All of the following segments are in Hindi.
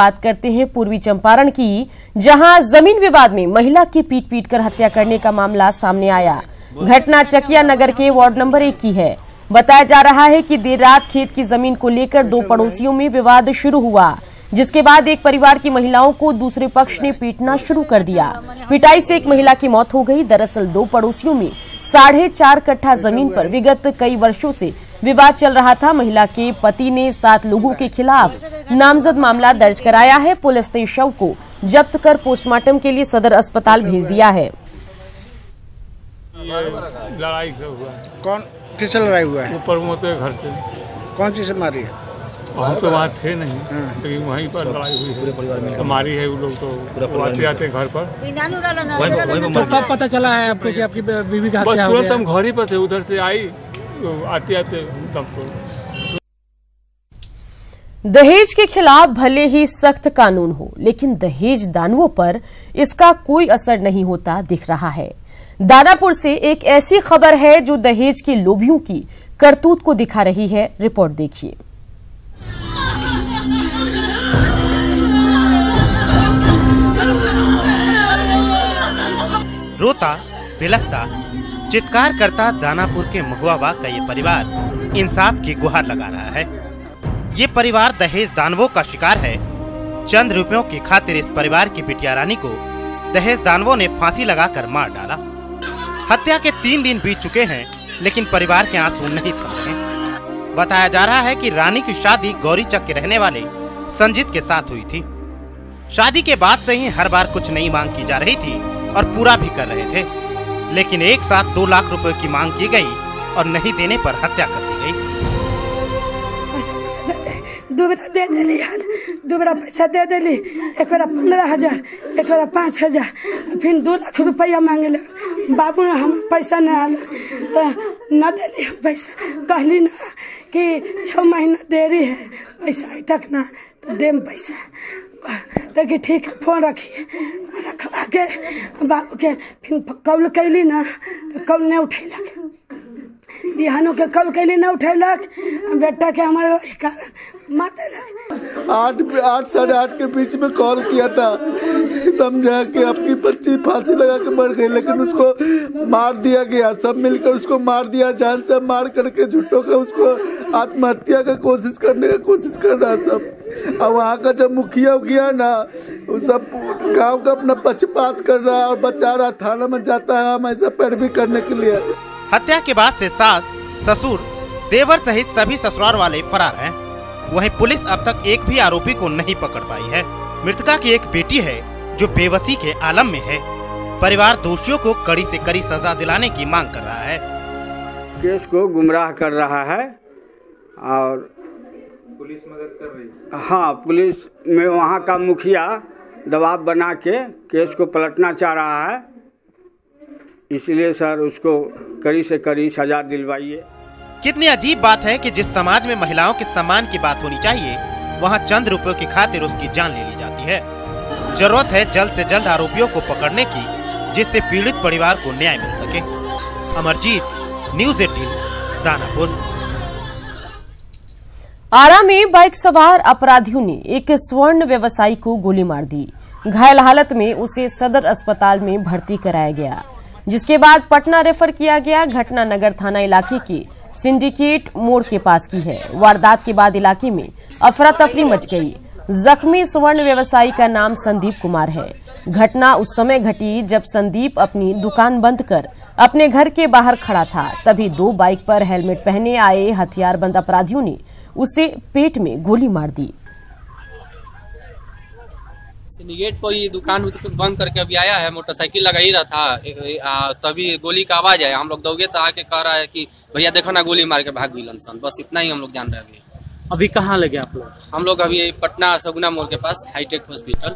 बात करते हैं पूर्वी चंपारण की, जहां जमीन विवाद में महिला की पीट कर हत्या करने का मामला सामने आया। घटना चकिया नगर के वार्ड नंबर 1 की है। बताया जा रहा है कि देर रात खेत की जमीन को लेकर दो पड़ोसियों में विवाद शुरू हुआ, जिसके बाद एक परिवार की महिलाओं को दूसरे पक्ष ने पीटना शुरू कर दिया। पिटाई से एक महिला की मौत हो गई। दरअसल दो पड़ोसियों में 4.5 कट्ठा जमीन पर विगत कई वर्षों से विवाद चल रहा था। महिला के पति ने 7 लोगों के खिलाफ नामजद मामला दर्ज कराया है। पुलिस ने शव को जब्त कर पोस्टमार्टम के लिए सदर अस्पताल भेज दिया है। लड़ाई हुआ। कौन किससे लड़ाई हुआ है? ऊपर मोते घर से। कौन चीज से मारी है? हम तो वहाँ थे नहीं, लेकिन वहीं पर लड़ाई हुई है। तो मारी है वो लोग, तो आते आते घर पर। तो कब पता चला है आपको कि आपकी बीवी का हत्या हो गया? तुरंत हम घर ही पर थे, उधर से आई तो आते आते तब तो। दहेज के खिलाफ भले ही सख्त कानून हो, लेकिन दहेज दानुओं पर इसका कोई असर नहीं होता दिख रहा है। दानापुर से एक ऐसी खबर है जो दहेज के लोभियों की करतूत को दिखा रही है। रिपोर्ट देखिए। रोता बिलखता चित्कार करता दानापुर के महुआवा का ये परिवार इंसाफ की गुहार लगा रहा है। ये परिवार दहेज दानवों का शिकार है। चंद रुपयों की खातिर इस परिवार की बिटिया रानी को दहेज दानवों ने फांसी लगाकर मार डाला। हत्या के 3 दिन बीत चुके हैं, लेकिन परिवार के आंसू नहीं थम रहे। बताया जा रहा है कि रानी की शादी गौरीचक के रहने वाले संजीत के साथ हुई थी। शादी के बाद से ही हर बार कुछ नई मांग की जा रही थी और पूरा भी कर रहे थे, लेकिन एक साथ 2 लाख रुपए की मांग की गई और नहीं देने पर हत्या कर दी गई। दुबरा दे दिली यार, दुबरा पैसा दे दिली। एक बार 15,000, एक बार 5,000, फिर 2 लाख रुपया मांगे लग। बाबू ने हम पैसा न आल तो न दिली हम पैसा। कहली ना कि 6 महीना देरी है, पैसा आई तक ना तो देम पैसा। तो ठीक है, फोन रखिए। रखवा के बाबू के फिर कॉल कैली ना तो कॉल नहीं उठेलक। बिहानों के कॉल कैली न उठेलक। बेटा के हमारे कारण मार देलक। 8 साढ़े 8 के बीच में कॉल किया था, समझा कि आपकी बच्ची फांसी लगा के मर गई, लेकिन उसको मार दिया गया। सब मिलकर उसको मार दिया, जान से मार करके झूठों का उसको आत्महत्या का कोशिश करने का कोशिश कर रहा सब। और वहाँ का जब मुखिया उखिया ना, वो सब गाँव का अपना पक्षपात कर रहा है और बचा रहा। थाना में जाता है हम ऐसा पैरवी करने के लिए। हत्या के बाद से सास, ससुर, देवर सहित सभी ससुराल वाले फरार हैं। वहीं पुलिस अब तक एक भी आरोपी को नहीं पकड़ पाई है। मृतका की एक बेटी है जो बेबसी के आलम में है। परिवार दोषियों को कड़ी से कड़ी सजा दिलाने की मांग कर रहा है। केस को गुमराह कर रहा है और पुलिस मदद कर रही है। हाँ, पुलिस में वहाँ का मुखिया दबाव बना के केस को पलटना चाह रहा है। इसलिए सर उसको कड़ी से कड़ी सजा दिलवाइए। कितनी अजीब बात है कि जिस समाज में महिलाओं के सम्मान की बात होनी चाहिए, वहाँ चंद रुपयों की खातिर उसकी जान ले ली जाती है। जरूरत है जल्द से जल्द आरोपियों को पकड़ने की, जिससे पीड़ित परिवार को न्याय मिल सके। अमरजीत, न्यूज़ 18, दानापुर। आरा में बाइक सवार अपराधियों ने एक स्वर्ण व्यवसायी को गोली मार दी। घायल हालत में उसे सदर अस्पताल में भर्ती कराया गया, जिसके बाद पटना रेफर किया गया। घटना नगर थाना इलाके के सिंडिकेट मोड़ के पास की है। वारदात के बाद इलाके में अफरा तफरी मच गई। जख्मी स्वर्ण व्यवसायी का नाम संदीप कुमार है। घटना उस समय घटी जब संदीप अपनी दुकान बंद कर अपने घर के बाहर खड़ा था। तभी 2 बाइक पर हेलमेट पहने आए हथियारबंद अपराधियों ने उसे पेट में गोली मार दी। सिंडिकेट को ये दुकान बंद करके अभी आया है, मोटरसाइकिल लगा ही रहा था, तभी गोली का आवाज आया। हम लोग दौड़े तो आके कह रहा है कि भैया देखो ना, गोली मार के भाग गई लंसन। बस इतना ही हम लोग जान रहे हैं। अभी कहाँ लगे आप लोग? हम लोग अभी पटना सगुना मोड़ के पास हाईटेक हॉस्पिटल।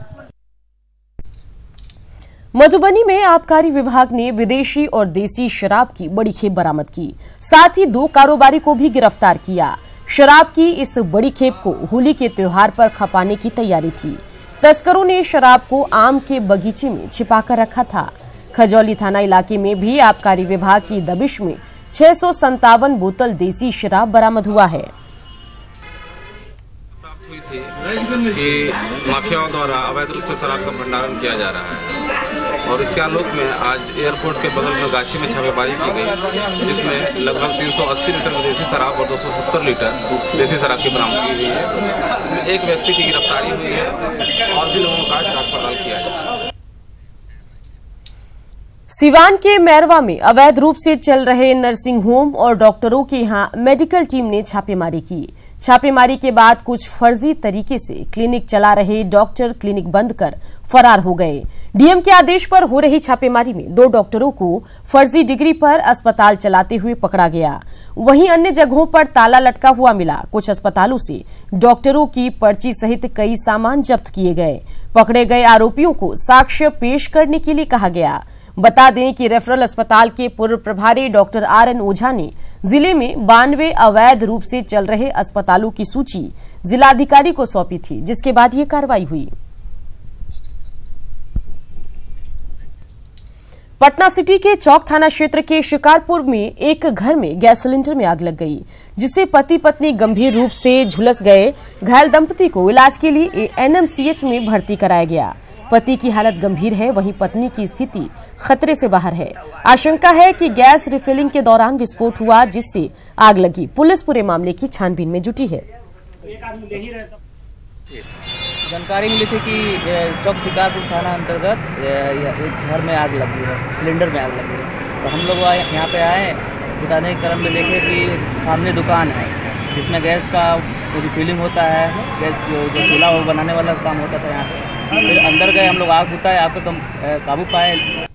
मधुबनी में आबकारी विभाग ने विदेशी और देसी शराब की बड़ी खेप बरामद की। साथ ही 2 कारोबारी को भी गिरफ्तार किया। शराब की इस बड़ी खेप को होली के त्योहार पर खपाने की तैयारी थी। तस्करों ने शराब को आम के बगीचे में छिपाकर रखा था। खजौली थाना इलाके में भी आबकारी विभाग की दबिश में 657 बोतल देसी शराब बरामद हुआ है। कि माफियाओं द्वारा अवैध रूप से शराब का भंडारण किया जा रहा है और इसके आलोक में आज एयरपोर्ट के बगल में गाछी में छापेमारी की गई, जिसमें लगभग 380 लीटर विदेशी शराब और 270 लीटर देसी शराब की बरामदगी हुई है। इसमें एक व्यक्ति की गिरफ्तारी हुई है और भी लोगों का जांच पड़ताल किया जाए। सिवान के मैरवा में अवैध रूप से चल रहे नर्सिंग होम और डॉक्टरों के यहां मेडिकल टीम ने छापेमारी की। छापेमारी के बाद कुछ फर्जी तरीके से क्लिनिक चला रहे डॉक्टर क्लिनिक बंद कर फरार हो गए। डीएम के आदेश पर हो रही छापेमारी में 2 डॉक्टरों को फर्जी डिग्री पर अस्पताल चलाते हुए पकड़ा गया। वहीं अन्य जगहों पर ताला लटका हुआ मिला। कुछ अस्पतालों से डॉक्टरों की पर्ची सहित कई सामान जब्त किए गए। पकड़े गए आरोपियों को साक्ष्य पेश करने के लिए कहा गया। बता दें कि रेफरल अस्पताल के पूर्व प्रभारी डॉक्टर आरएन ओझा ने जिले में 92 अवैध रूप से चल रहे अस्पतालों की सूची जिलाधिकारी को सौंपी थी, जिसके बाद ये कार्रवाई हुई। पटना सिटी के चौक थाना क्षेत्र के शिकारपुर में एक घर में गैस सिलेंडर में आग लग गई, जिससे पति पत्नी गंभीर रूप से झुलस गए। घायल दंपति को इलाज के लिए एनएमसीएच में भर्ती कराया गया। पति की हालत गंभीर है, वहीं पत्नी की स्थिति खतरे से बाहर है। आशंका है कि गैस रिफिलिंग के दौरान विस्फोट हुआ, जिससे आग लगी। पुलिस पूरे मामले की छानबीन में जुटी है। जानकारी मिली थी कि चौक शिकारपुर थाना अंतर्गत एक घर में आग लगी है, सिलेंडर में आग लगी है। तो हम लोग यहाँ पे आए, बताने के क्रम में देखे कि सामने दुकान है जिसमें गैस का रिफिलिंग होता है। गैस जो चूल्हा वो बनाने वाला काम होता था यहाँ पे। फिर अंदर गए हम लोग, आग बुताए, आग पे काबू पाए।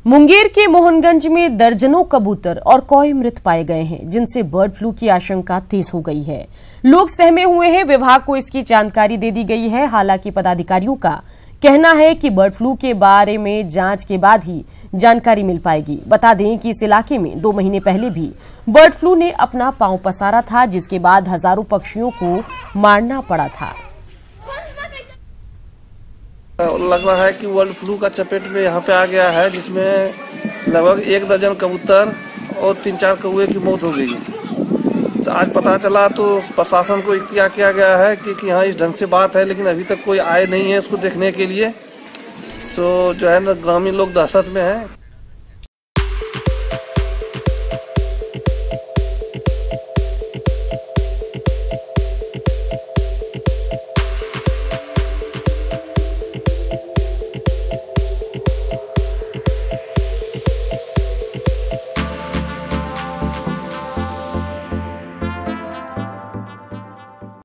मुंगेर के मोहनगंज में दर्जनों कबूतर और कौए मृत पाए गए हैं, जिनसे बर्ड फ्लू की आशंका तेज हो गई है। लोग सहमे हुए हैं। विभाग को इसकी जानकारी दे दी गई है। हालांकि पदाधिकारियों का कहना है कि बर्ड फ्लू के बारे में जांच के बाद ही जानकारी मिल पाएगी। बता दें कि इस इलाके में 2 महीने पहले भी बर्ड फ्लू ने अपना पांव पसारा था, जिसके बाद हजारों पक्षियों को मारना पड़ा था। लग रहा है कि बर्ड फ्लू का चपेट में यहाँ पे आ गया है, जिसमें लगभग 1 दर्जन कबूतर और 3-4 कौवे की मौत हो गई। तो आज पता चला तो प्रशासन को इख्तियार किया गया है कि हाँ इस ढंग से बात है, लेकिन अभी तक कोई आए नहीं है इसको देखने के लिए। तो जो है ना ग्रामीण लोग दहशत में हैं।